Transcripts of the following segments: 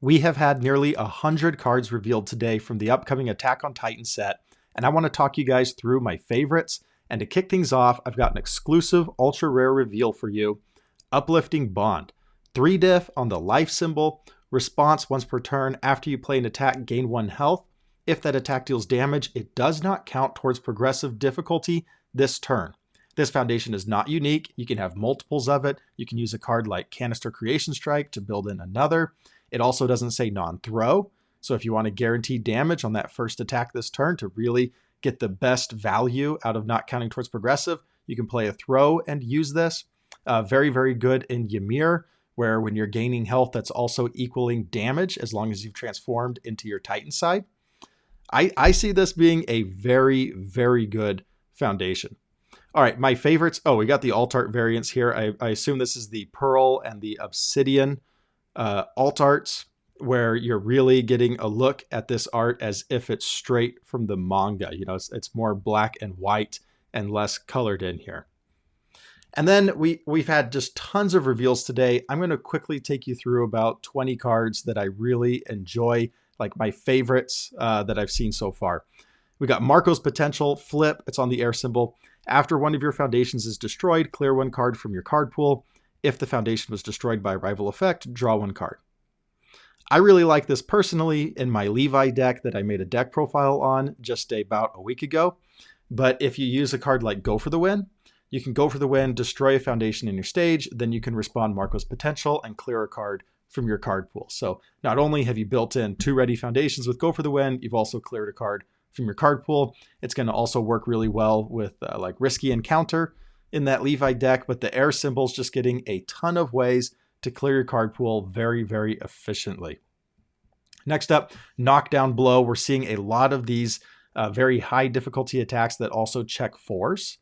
We have had nearly 100 cards revealed today from the upcoming Attack on Titan set, and I want to talk you guys through my favorites. And to kick things off, I've got an exclusive ultra rare reveal for you. Uplifting Bond. 3 diff on the life symbol. Response once per turn after you play an attack, gain 1 health. If that attack deals damage, it does not count towards progressive difficulty this turn. This foundation is not unique. You can have multiples of it. You can use a card like Canister Creation Strike to build in another. It also doesn't say non-throw. So if you want to guarantee damage on that first attack this turn to really get the best value out of not counting towards progressive, you can play a throw and use this. Very, very good in Ymir, where when you're gaining health, that's also equaling damage as long as you've transformed into your Titan side. I see this being a very, very good foundation. All right, my favorites. Oh, we got the alt art variants here. I assume this is the Pearl and the Obsidian alt arts, where you're really getting a look at this art as if it's straight from the manga. You know, it's more black and white and less colored in here. And then we've had just tons of reveals today. I'm going to quickly take you through about 20 cards that I really enjoy, like my favorites that I've seen so far. We got Marco's Potential, flip, it's on the air symbol. After one of your foundations is destroyed, clear 1 card from your card pool. If the foundation was destroyed by a rival effect, draw 1 card. I really like this personally in my Levi deck that I made a deck profile on just about a week ago. But if you use a card like Go for the Win, you can go for the win, destroy a foundation in your stage, then you can respond Marco's Potential and clear a card from your card pool. So not only have you built in 2 ready foundations with Go for the Win, you've also cleared a card from your card pool. It's going to also work really well with like Risky Encounter in that Levi deck, but the air symbol's just getting a ton of ways to clear your card pool very, very efficiently. Next up, Knockdown Blow. We're seeing a lot of these very high difficulty attacks that also check 4s.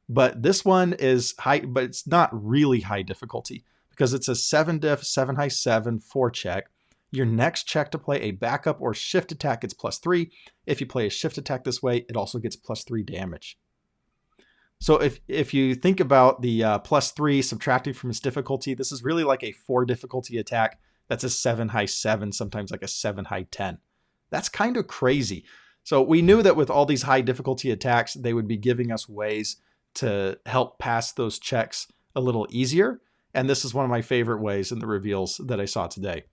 But this one is high, but it's not really high difficulty because it's a 7 diff, 7 high 7, 4 check. Your next check to play a backup or shift attack gets +3. If you play a shift attack this way, it also gets +3 damage. So if you think about the +3 subtracting from its difficulty, this is really like a 4 difficulty attack. That's a 7 high 7, sometimes like a 7 high 10. That's kind of crazy. So we knew that with all these high difficulty attacks, they would be giving us ways to help pass those checks a little easier. And this is one of my favorite ways in the reveals that I saw today.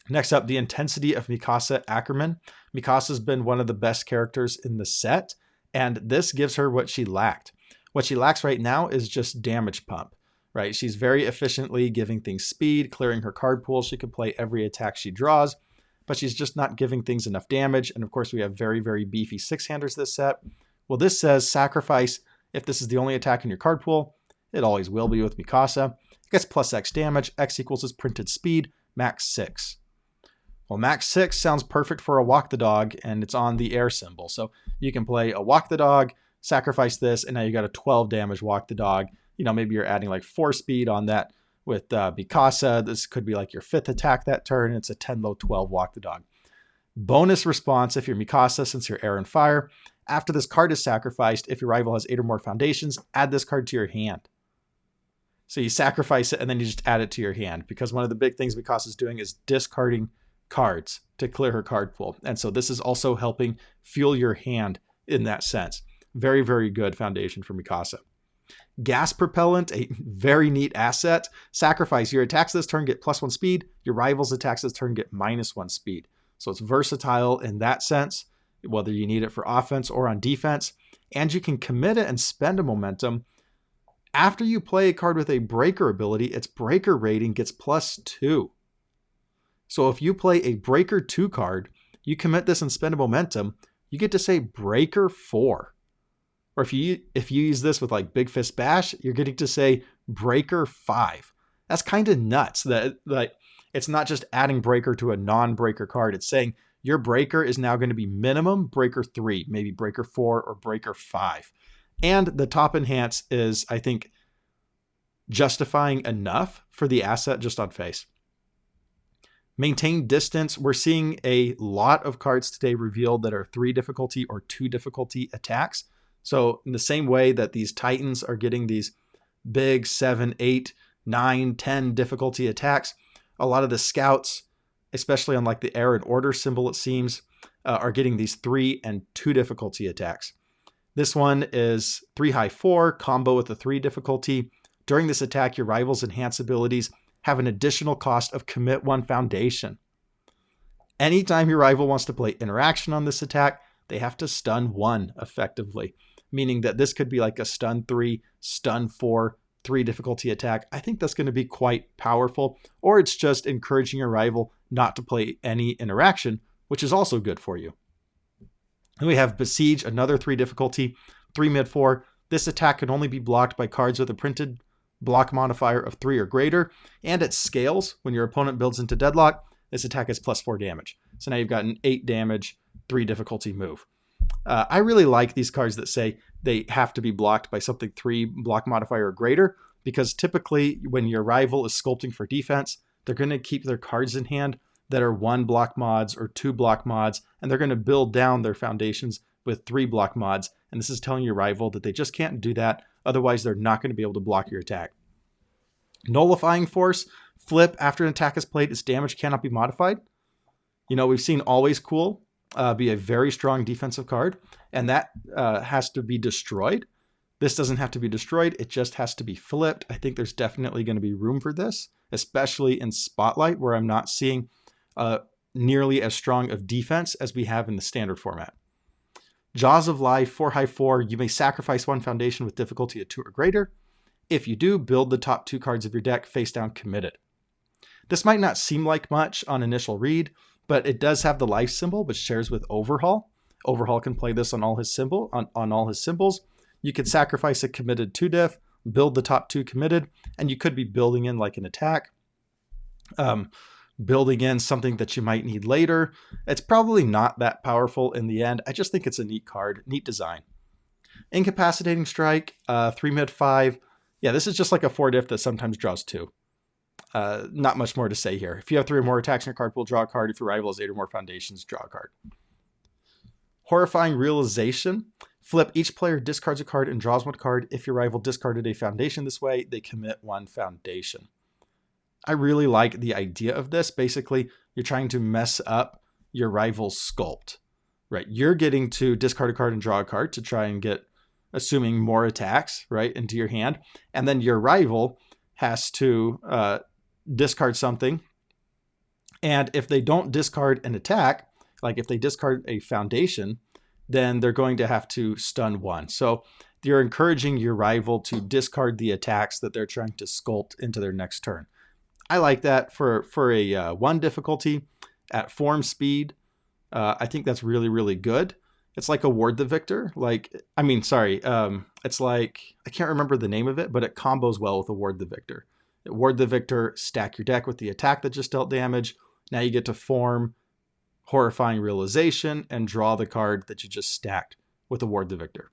Next up, the Intensity of Mikasa Ackerman. Mikasa's been one of the best characters in the set, and this gives her what she lacked. What she lacks right now is just damage pump, right? She's very efficiently giving things speed, clearing her card pool. She can play every attack she draws, but she's just not giving things enough damage. And of course, we have very, very beefy 6-handers this set. Well, this says sacrifice. If this is the only attack in your card pool, it always will be with Mikasa. It gets +X damage. X equals its printed speed, max 6. Well, max 6 sounds perfect for a Walk the Dog, and it's on the air symbol. So you can play a Walk the Dog, sacrifice this, and now you got a 12 damage Walk the Dog. You know, maybe you're adding like 4 speed on that with Mikasa. This could be like your 5th attack that turn. It's a 10 low 12 Walk the Dog. Bonus response if you're Mikasa, since you're air and fire. After this card is sacrificed, if your rival has 8 or more foundations, add this card to your hand. So you sacrifice it and then you just add it to your hand, because one of the big things Mikasa is doing is discarding cards to clear her card pool. And so this is also helping fuel your hand in that sense. Very, very good foundation for Mikasa. Gas Propellant, a very neat asset. Sacrifice. Your attacks this turn get +1 speed. Your rival's attacks this turn get -1 speed. So it's versatile in that sense, whether you need it for offense or on defense. And you can commit it and spend a momentum. After you play a card with a breaker ability, its breaker rating gets +2. So if you play a breaker 2 card, you commit this and spend a momentum, you get to say breaker 4. Or if you use this with like Big Fist Bash, you're getting to say breaker 5. That's kind of nuts that like it's not just adding breaker to a non-breaker card. It's saying your breaker is now going to be minimum breaker 3, maybe breaker 4 or breaker 5. And the top enhance is, I think, justifying enough for the asset just on face. Maintain distance. We're seeing a lot of cards today revealed that are 3 difficulty or 2 difficulty attacks. So in the same way that these Titans are getting these big 7, 8, 9, 10 difficulty attacks, a lot of the scouts especially on like the air and order symbol, it seems, are getting these 3 and 2 difficulty attacks. This one is 3 high 4, combo with a 3 difficulty. During this attack, your rival's enhanced abilities have an additional cost of commit 1 foundation. Anytime your rival wants to play interaction on this attack, they have to stun 1 effectively, meaning that this could be like a stun 3, stun 4, 3 difficulty attack. I think that's going to be quite powerful, or it's just encouraging your rival not to play any interaction, which is also good for you. And we have Besiege, another 3 difficulty, 3 mid 4. This attack can only be blocked by cards with a printed block modifier of 3 or greater, and it scales when your opponent builds into deadlock. This attack is plus 4 damage. So now you've got an 8 damage, 3 difficulty move. I really like these cards that say they have to be blocked by something 3 block modifier or greater, because typically when your rival is sculpting for defense, they're going to keep their cards in hand that are 1 block mods or 2 block mods, and they're going to build down their foundations with 3 block mods. And this is telling your rival that they just can't do that. Otherwise, they're not going to be able to block your attack. Nullifying Force, flip after an attack is played, its damage cannot be modified. You know, we've seen Always Cool be a very strong defensive card, and that has to be destroyed. This doesn't have to be destroyed. It just has to be flipped. I think there's definitely going to be room for this, especially in Spotlight, where I'm not seeing nearly as strong of defense as we have in the standard format. Jaws of Life, 4 high 4. You may sacrifice 1 foundation with difficulty of 2 or greater. If you do, build the top 2 cards of your deck face down committed. This might not seem like much on initial read, but it does have the life symbol, which shares with Overhaul. Overhaul can play this on all his all his symbols. You could sacrifice a committed 2 diff, build the top 2 committed, and you could be building in like an attack, building in something that you might need later. It's probably not that powerful in the end. I just think it's a neat card, neat design. Incapacitating Strike, 3 mid 5. Yeah, this is just like a 4 diff that sometimes draws 2. Not much more to say here. If you have 3 or more attacks in your card pool, draw a card. If your rival has 8 or more foundations, draw a card. Horrifying Realization. Flip. Each player discards a card and draws 1 card. If your rival discarded a foundation this way, they commit 1 foundation. I really like the idea of this. Basically, you're trying to mess up your rival's sculpt, right? You're getting to discard a card and draw a card to try and get, assuming more attacks, right, into your hand. And then your rival has to discard something. And if they don't discard an attack, like if they discard a foundation, then they're going to have to stun 1. So you're encouraging your rival to discard the attacks that they're trying to sculpt into their next turn. I like that for a 1 difficulty at form speed. I think that's really, really good. It's like Award the Victor. It's like, I can't remember the name of it, but it combos well with Award the Victor. Award the Victor, stack your deck with the attack that just dealt damage. Now you get to form Horrifying Realization and draw the card that you just stacked with Award the Victor.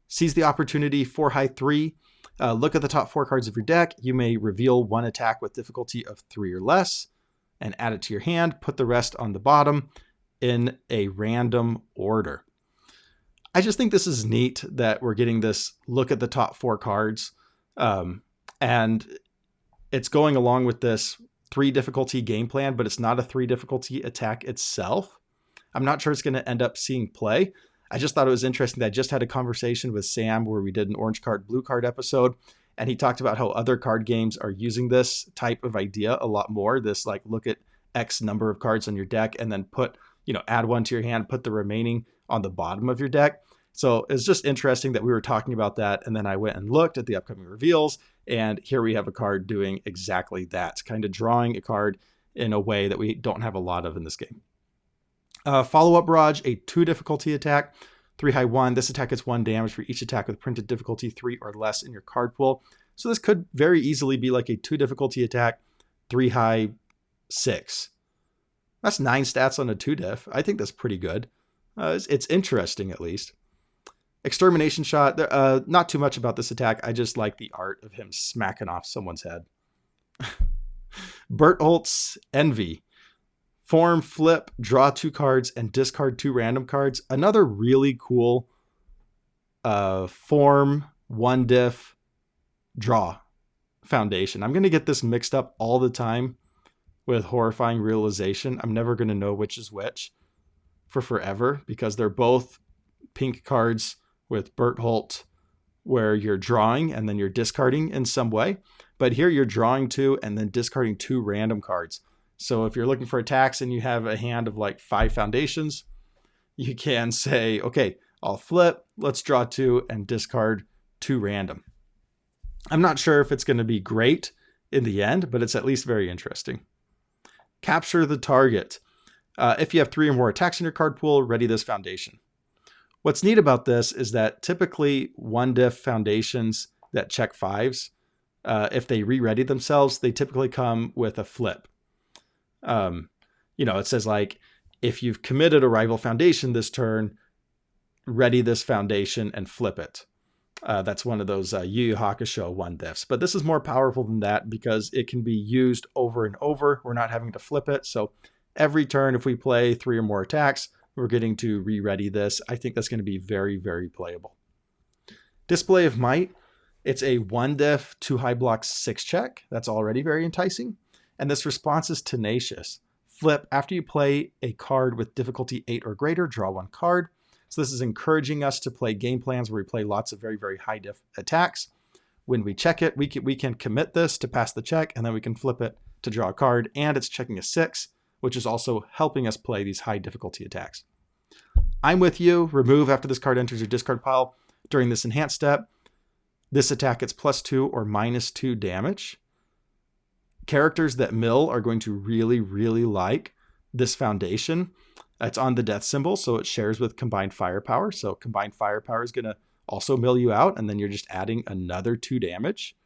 Seize the Opportunity, 4 high 3. Look at the top 4 cards of your deck. You may reveal 1 attack with difficulty of 3 or less and add it to your hand. Put the rest on the bottom in a random order. I just think this is neat that we're getting this look at the top 4 cards. And it's going along with this 3 difficulty game plan, but it's not a 3 difficulty attack itself. I'm not sure it's going to end up seeing play. I just thought it was interesting that I just had a conversation with Sam where we did an orange card, blue card episode. And he talked about how other card games are using this type of idea a lot more. This like look at X number of cards on your deck and then add 1 to your hand, put the remaining on the bottom of your deck. So it's just interesting that we were talking about that. And then I went and looked at the upcoming reveals. And here we have a card doing exactly that, kind of drawing a card in a way that we don't have a lot of in this game. Follow-up Barrage, a 2 difficulty attack, 3 high 1. This attack gets 1 damage for each attack with printed difficulty 3 or less in your card pool. So this could very easily be like a 2 difficulty attack, 3 high 6. That's 9 stats on a 2 diff. I think that's pretty good. It's interesting at least. Extermination Shot, not too much about this attack. I just like the art of him smacking off someone's head. Bertholt's Envy. Form, flip, draw 2 cards, and discard 2 random cards. Another really cool form, 1 diff, draw foundation. I'm going to get this mixed up all the time with horrifying realization. I'm never going to know which is which for forever, because they're both pink cards with Berthold, where you're drawing and then you're discarding in some way. But here you're drawing 2 and then discarding 2 random cards. So if you're looking for attacks and you have a hand of like 5 foundations, you can say, okay, I'll flip, let's draw 2 and discard 2 random. I'm not sure if it's going to be great in the end, but it's at least very interesting. Capture the target. If you have 3 or more attacks in your card pool, ready this foundation. What's neat about this is that typically 1-diff foundations that check 5s, if they re-ready themselves, they typically come with a flip. It says like, if you've committed a rival foundation this turn, ready this foundation and flip it. That's one of those Yu Yu Hakusho 1-diffs. But this is more powerful than that because it can be used over and over. We're not having to flip it. So every turn, if we play 3 or more attacks, we're getting to re-ready this. I think that's going to be very, very playable. Display of Might. It's a 1-diff, 2 high blocks, 6 check. That's already very enticing. And this response is tenacious. Flip, after you play a card with difficulty 8 or greater, draw 1 card. So this is encouraging us to play game plans where we play lots of very, very high diff attacks. When we check it, we can commit this to pass the check, and then we can flip it to draw a card, and it's checking a 6, which is also helping us play these high difficulty attacks. I'm with you. Remove after this card enters your discard pile. During this enhanced step, this attack gets +2 or -2 damage. Characters that mill are going to really, really like this foundation. It's on the death symbol, so it shares with combined firepower. So combined firepower is going to also mill you out, and then you're just adding another 2 damage.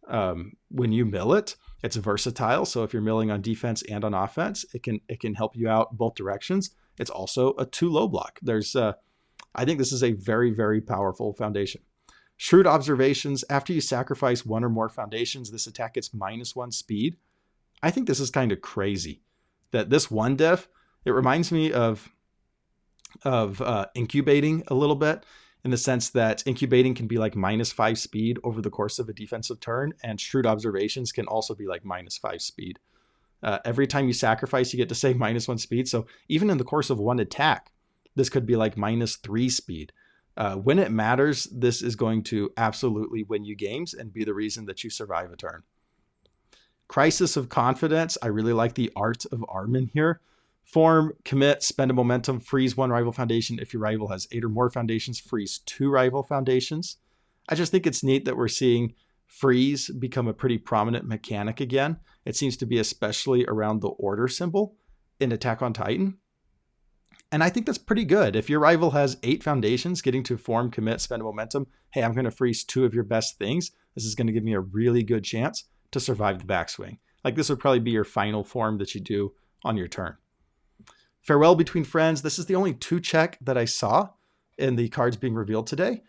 When you mill it, it's versatile. So if you're milling on defense and on offense, it can help you out both directions. It's also a 2 low block. I think this is a very, very powerful foundation. Shrewd Observations. After you sacrifice 1 or more foundations, this attack gets -1 speed. I think this is kind of crazy that this 1-diff, it reminds me of incubating a little bit, in the sense that incubating can be like -5 speed over the course of a defensive turn, and Shrewd Observations can also be like -5 speed. Every time you sacrifice, you get to say -1 speed. So even in the course of 1 attack, this could be like -3 speed. When it matters, this is going to absolutely win you games and be the reason that you survive a turn. Crisis of Confidence. I really like the art of Armin here. Form, commit, spend a momentum, freeze 1 rival foundation. If your rival has 8 or more foundations, freeze 2 rival foundations. I just think it's neat that we're seeing freeze become a pretty prominent mechanic again. It seems to be especially around the order symbol in Attack on Titan. And I think that's pretty good. If your rival has 8 foundations, getting to form, commit, spend a momentum, hey, I'm going to freeze 2 of your best things. This is going to give me a really good chance to survive the backswing. Like, this would probably be your final form that you do on your turn. Farewell Between Friends. This is the only 2 check that I saw in the cards being revealed today.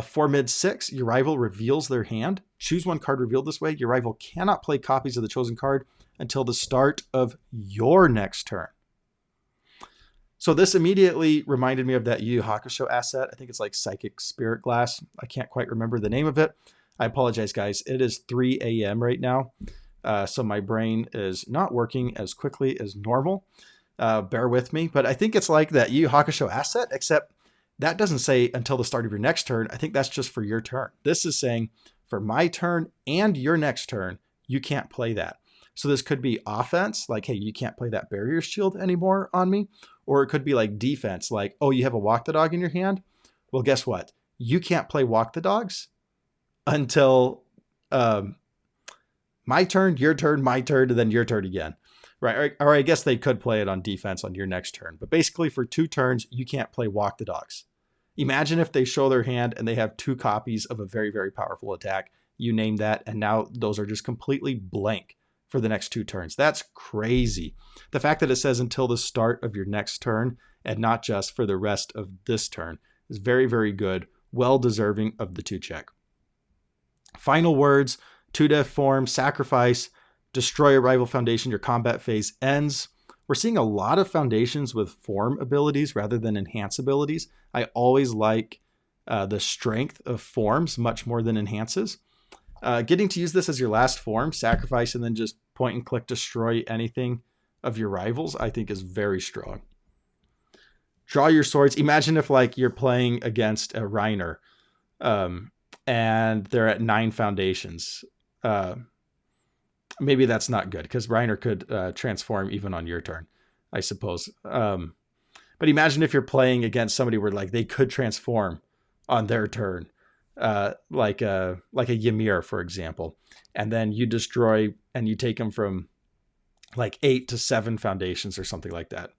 For mid-6, your rival reveals their hand. Choose 1 card revealed this way. Your rival cannot play copies of the chosen card until the start of your next turn. So this immediately reminded me of that Yu Yu Hakusho asset. I think it's like Psychic Spirit Glass. I can't quite remember the name of it. I apologize, guys. It is 3 a.m. right now, so my brain is not working as quickly as normal. Bear with me. But I think it's like that Yu Yu Hakusho asset, except that doesn't say until the start of your next turn. I think that's just for your turn. This is saying for my turn and your next turn, you can't play that. So this could be offense, like, hey, you can't play that barrier shield anymore on me. Or it could be like defense, like, oh, you have a Walk the Dog in your hand? Well, guess what? You can't play Walk the Dogs until my turn, your turn, my turn, and then your turn again. Right? Or I guess they could play it on defense on your next turn. But basically for 2 turns, you can't play Walk the Dogs. Imagine if they show their hand and they have 2 copies of a very, very powerful attack. You name that, and now those are just completely blank for the next 2 turns. That's crazy. The fact that it says until the start of your next turn and not just for the rest of this turn is very, very good. Well deserving of the 2 check. Final words, 2-diff form, sacrifice, destroy a rival foundation, your combat phase ends. We're seeing a lot of foundations with form abilities rather than enhance abilities. I always like the strength of forms much more than enhances. Getting to use this as your last form, sacrifice, and then just point and click destroy anything of your rivals, I think is very strong. Draw your swords. Imagine if like you're playing against a Reiner, and they're at 9 foundations. Maybe that's not good because Reiner could transform even on your turn, I suppose. But imagine if you're playing against somebody where like they could transform on their turn, like a Ymir, for example, and then you destroy and you take them from like 8 to 7 foundations or something like that.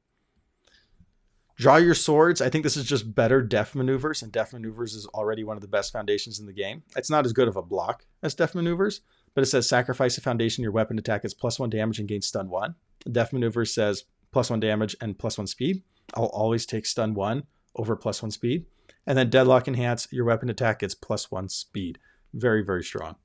Draw your swords. I think this is just better def maneuvers, and def maneuvers is already one of the best foundations in the game. It's not as good of a block as def maneuvers, but it says sacrifice a foundation, your weapon attack is +1 damage and gain stun 1. Def maneuvers says +1 damage and +1 speed. I'll always take stun 1 over +1 speed. And then deadlock enhance, your weapon attack gets +1 speed. Very, very strong.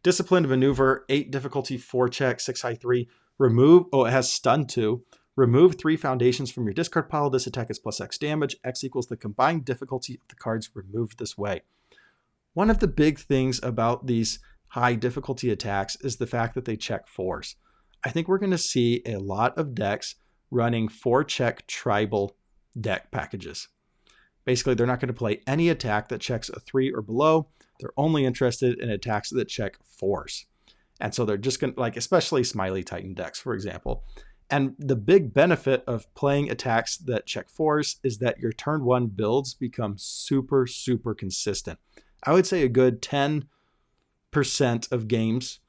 Disciplined maneuver, 8 difficulty, 4 check, 6 high 3. Remove, it has stun 2. Remove 3 foundations from your discard pile. This attack is +X damage. X equals the combined difficulty of the cards removed this way. One of the big things about these high difficulty attacks is the fact that they check 4s. I think we're going to see a lot of decks running 4-check tribal deck packages. Basically, they're not going to play any attack that checks a 3 or below. They're only interested in attacks that check 4s. And so they're just going to, like, especially Smiley Titan decks, for example. And the big benefit of playing attacks that check 4s is that your turn 1 builds become super, super consistent. I would say a good 10% of games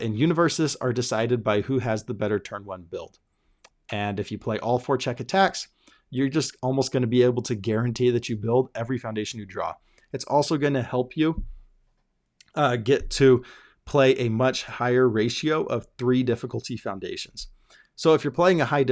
in Universes are decided by who has the better turn 1 build. And if you play all 4-check attacks, you're just almost going to be able to guarantee that you build every foundation you draw. It's also going to help you get to play a much higher ratio of 3 difficulty foundations. So if you're playing a high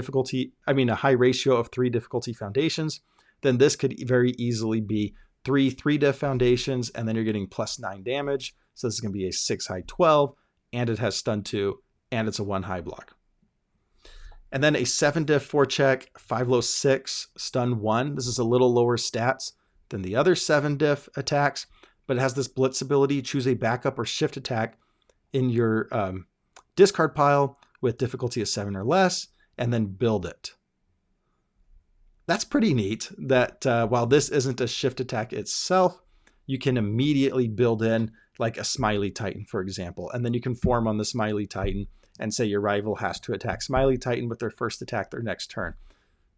ratio of 3 difficulty foundations, then this could very easily be 3 3-diff foundations, and then you're getting +9 damage. So this is going to be a 6 high 12, and it has stun 2, and it's a 1 high block. And then a 7-diff 4-check, 5 low 6, stun 1. This is a little lower stats than the other 7-diff attacks, but it has this blitz ability. Choose a backup or shift attack in your discard pile with difficulty of 7 or less, and then build it. That's pretty neat that while this isn't a shift attack itself, you can immediately build in like a Smiley Titan, for example, and then you can form on the Smiley Titan and say your rival has to attack Smiley Titan with their first attack their next turn.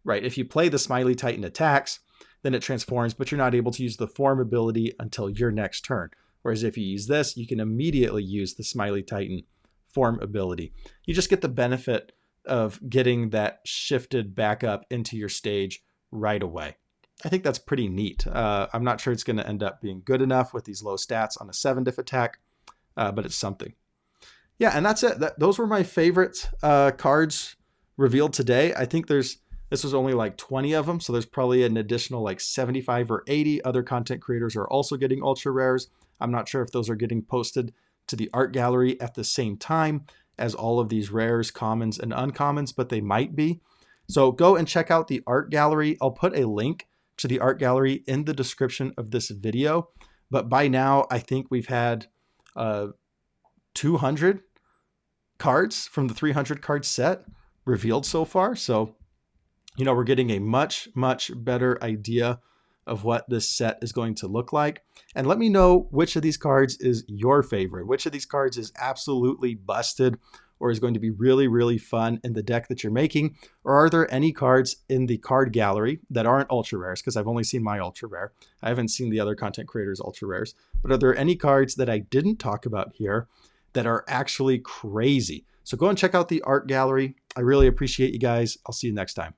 Right, if you play the Smiley Titan attacks, then it transforms, but you're not able to use the form ability until your next turn. Whereas if you use this, you can immediately use the Smiley Titan form ability. You just get the benefit of getting that shifted back up into your stage right away. I think that's pretty neat. I'm not sure it's going to end up being good enough with these low stats on a 7-diff attack, but it's something. Yeah, and that's it. Those were my favorite cards revealed today. I think this was only like 20 of them, so there's probably an additional like 75 or 80 other content creators are also getting ultra rares. I'm not sure if those are getting posted to the art gallery at the same time as all of these rares, commons, and uncommons, but they might be. So go and check out the art gallery. I'll put a link to the art gallery in the description of this video. But by now, I think we've had 200 cards from the 300 card set revealed so far. So, we're getting a much, much better idea of what this set is going to look like. And let me know which of these cards is your favorite. Which of these cards is absolutely busted or is going to be really, really fun in the deck that you're making? Or are there any cards in the card gallery that aren't ultra rares? Because I've only seen my ultra rare. I haven't seen the other content creators' ultra rares. But are there any cards that I didn't talk about here that are actually crazy? So go and check out the art gallery. I really appreciate you guys. I'll see you next time.